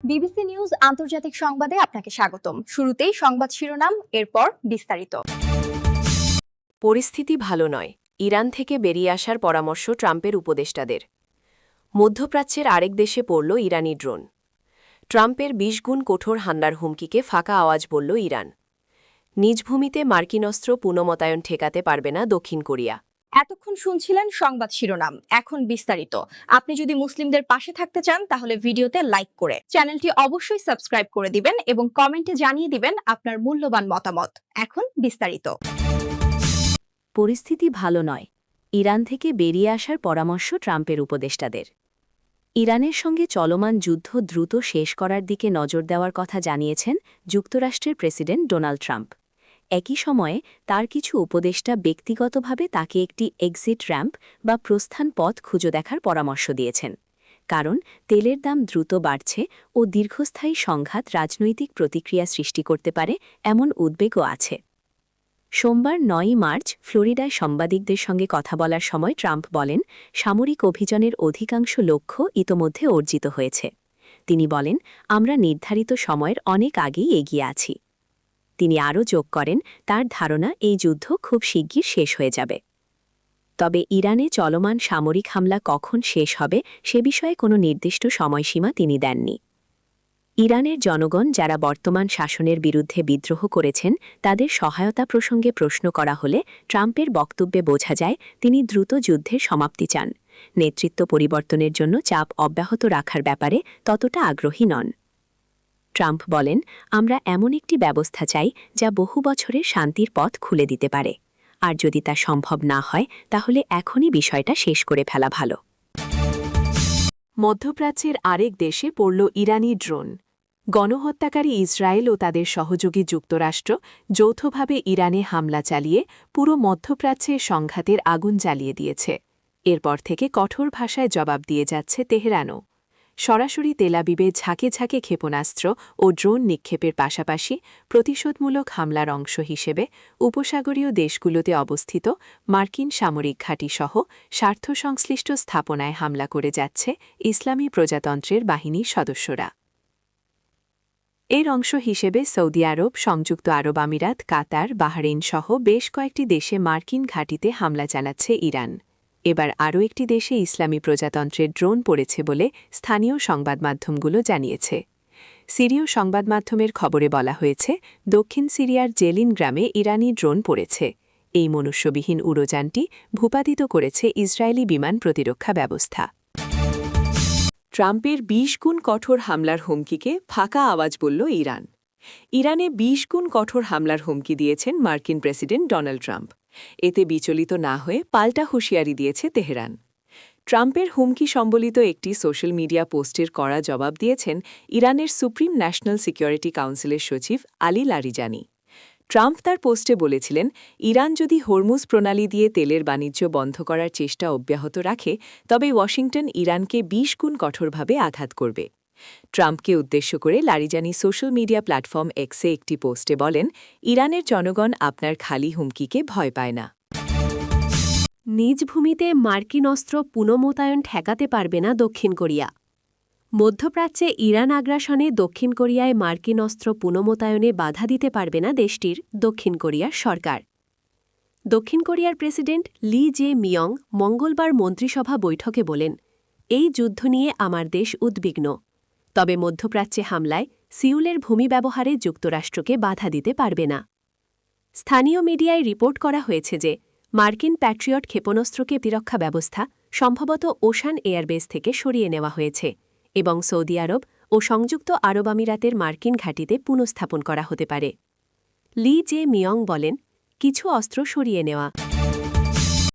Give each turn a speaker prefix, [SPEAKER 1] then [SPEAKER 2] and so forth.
[SPEAKER 1] BBC news আন্তর্জাতিক সংবাদে আপনাকে স্বাগতম। শুরুতেই সংবাদ শিরোনাম, এরপর বিস্তারিত।
[SPEAKER 2] পরিস্থিতি ভালো নয়, ইরান থেকে বেরিয়ে আসার পরামর্শ ট্রাম্পের উপদেষ্টাদের। মধ্যপ্রাচ্যের আরেক দেশে পড়ল ইরানি ড্রোন। ট্রাম্পের ২০ গুণ কঠোর হামলার হুমকিকে ফাঁকা আওয়াজ বলল ইরান। নিজ ভূমিতে মার্কিন অস্ত্র পুনমতায়ন ঠেকাতে পারবে না দক্ষিণ কোরিয়া।
[SPEAKER 1] এতক্ষণ শুনছিলেন সংবাদ শিরোনাম, এখন বিস্তারিত। আপনি যদি মুসলিমদের পাশে থাকতে চান তাহলে ভিডিওতে লাইক করে চ্যানেলটি অবশ্যই সাবস্ক্রাইব করে দিবেন এবং কমেন্টে জানিয়ে দিবেন আপনার মূল্যবান মতামত। এখন বিস্তারিত।
[SPEAKER 2] পরিস্থিতি ভালো নয়, ইরান থেকে বেরিয়ে আসার পরামর্শ ট্রাম্পের উপদেষ্টাদের। ইরানের সঙ্গে চলমান যুদ্ধ দ্রুত শেষ করার দিকে নজর দেওয়ার কথা জানিয়েছেন যুক্তরাষ্ট্রের প্রেসিডেন্ট ডোনাল্ড ট্রাম্প। একই সময়ে তার কিছু উপদেষ্টা ব্যক্তিগতভাবে তাকে একটি এক্সিট র্যাম্প বা প্রস্থান পথ খুঁজে দেখার পরামর্শ দিয়েছেন, কারণ তেলের দাম দ্রুত বাড়ছে ও দীর্ঘস্থায়ী সংঘাত রাজনৈতিক প্রতিক্রিয়া সৃষ্টি করতে পারে এমন উদ্বেগও আছে। সোমবার ৯ মার্চ ফ্লোরিডায় সাংবাদিকদের সঙ্গে কথা বলার সময় ট্রাম্প বলেন, সামরিক অভিযানের অধিকাংশ লক্ষ্য ইতোমধ্যে অর্জিত হয়েছে। তিনি বলেন, আমরা নির্ধারিত সময়ের অনেক আগেই এগিয়ে আছি। তিনি আরও যোগ করেন, তার ধারণা এই যুদ্ধ খুব শিগগির শেষ হয়ে যাবে। তবে ইরানে চলমান সামরিক হামলা কখন শেষ হবে সে বিষয়ে কোনো নির্দিষ্ট সময়সীমা তিনি দেননি। ইরানের জনগণ যারা বর্তমান শাসনের বিরুদ্ধে বিদ্রোহ করেছেন তাদের সহায়তা প্রসঙ্গে প্রশ্ন করা হলে ট্রাম্পের বক্তব্যে বোঝা যায় তিনি দ্রুত যুদ্ধের সমাপ্তি চান, নেতৃত্ব পরিবর্তনের জন্য চাপ অব্যাহত রাখার ব্যাপারে ততটা আগ্রহী নন। ট্রাম্প বলেন, আমরা এমন একটি ব্যবস্থা চাই যা বহু বছরের শান্তির পথ খুলে দিতে পারে, আর যদি তা সম্ভব না হয় তাহলে এখনই বিষয়টা শেষ করে ফেলা ভালো। মধ্যপ্রাচ্যের আরেক দেশে পড়ল ইরানি ড্রোন। গণহত্যাকারী ইসরায়েল ও তাদের সহযোগী যুক্তরাষ্ট্র যৌথভাবে ইরানে হামলা চালিয়ে পুরো মধ্যপ্রাচ্যে সংঘাতের আগুন জ্বালিয়ে দিয়েছে। এরপর থেকে কঠোর ভাষায় জবাব দিয়ে যাচ্ছে তেহরানও। সরাসরি তেলাবিবে ঝাঁকে ঝাঁকে ক্ষেপণাস্ত্র ও ড্রোন নিক্ষেপের পাশাপাশি প্রতিশোধমূলক হামলার অংশ হিসেবে উপসাগরীয় দেশগুলোতে অবস্থিত মার্কিন সামরিক ঘাঁটিসহ স্বার্থসংশ্লিষ্ট স্থাপনায় হামলা করে যাচ্ছে ইসলামী প্রজাতন্ত্রের বাহিনীর সদস্যরা। এর অংশ হিসেবে সৌদি আরব, সংযুক্ত আরব আমিরাত, কাতার, বাহরেইন সহ বেশ কয়েকটি দেশে মার্কিন ঘাঁটিতে হামলা চালাচ্ছে ইরান। এবার আরও একটি দেশে ইসলামী প্রজাতন্ত্রের ড্রোন পড়েছে বলে স্থানীয় সংবাদমাধ্যমগুলো জানিয়েছে। সিরীয় সংবাদমাধ্যমের খবরে বলা হয়েছে, দক্ষিণ সিরিয়ার জেলিন গ্রামে ইরানি ড্রোন পড়েছে। এই মনুষ্যবিহীন উড়োযানটি ভূপাতিত করেছে ইসরায়েলি বিমান প্রতিরক্ষা ব্যবস্থা। ট্রাম্পের ২০ গুণ কঠোর হামলার হুমকিকে ফাঁকা আওয়াজ বলল ইরান। ইরানে ২০ গুণ কঠোর হামলার হুমকি দিয়েছেন মার্কিন প্রেসিডেন্ট ডোনাল্ড ট্রাম্প। এতে বিচলিত না হয়ে পাল্টা হুঁশিয়ারি দিয়েছে তেহরান। ট্রাম্পের হুমকি সম্বলিত একটি সোশ্যাল মিডিয়া পোস্টের কড়া জবাব দিয়েছেন ইরানের সুপ্রিম ন্যাশনাল সিকিউরিটি কাউন্সিলের সচিব আলী লারিজানি। ট্রাম্প তার পোস্টে বলেছিলেন, ইরান যদি হরমুজ প্রণালী দিয়ে তেলের বাণিজ্য বন্ধ করার চেষ্টা অব্যাহত রাখে তবে ওয়াশিংটন ইরানকে ২০ গুণ কঠোরভাবে আঘাত করবে। ট্রাম্পকে উদ্দেশ্য করে লারিজানি সোশ্যাল মিডিয়া প্ল্যাটফর্ম এক্সে একটি পোস্টে বলেন, ইরানের জনগণ আপনার খালি হুমকিকে ভয় পায় না। নিজ ভূমিতে মার্কিন অস্ত্র পুনমোতায়ন ঠেকাতে পারবে না দক্ষিণ কোরিয়া। মধ্যপ্রাচ্যে ইরান আগ্রাসনে দক্ষিণ কোরিয়ায় মার্কিন অস্ত্র পুনমোতায়নে বাধা দিতে পারবে না দেশটির দক্ষিণ কোরিয়ার সরকার। দক্ষিণ কোরিয়ার প্রেসিডেন্ট লি জে মিয়ং মঙ্গলবার মন্ত্রিসভা বৈঠকে বলেন, এই যুদ্ধ নিয়ে আমার দেশ উদ্বিগ্ন, তবে মধ্যপ্রাচ্যে হামলায় সিউলের ভূমি ব্যবহারে যুক্তরাষ্ট্রকে বাধা দিতে পারবে না। স্থানীয় মিডিয়ায় রিপোর্ট করা হয়েছে যে মার্কিন প্যাট্রিয়ট ক্ষেপণাস্ত্রকে প্রতিরক্ষা ব্যবস্থা সম্ভবত ওশান এয়ারবেস থেকে সরিয়ে নেওয়া হয়েছে এবং সৌদি আরব ও সংযুক্ত আরব আমিরাতের মার্কিন ঘাঁটিতে পুনঃস্থাপন করা হতে পারে। লি জে মিয়ং বলেন, কিছু অস্ত্র সরিয়ে নেওয়া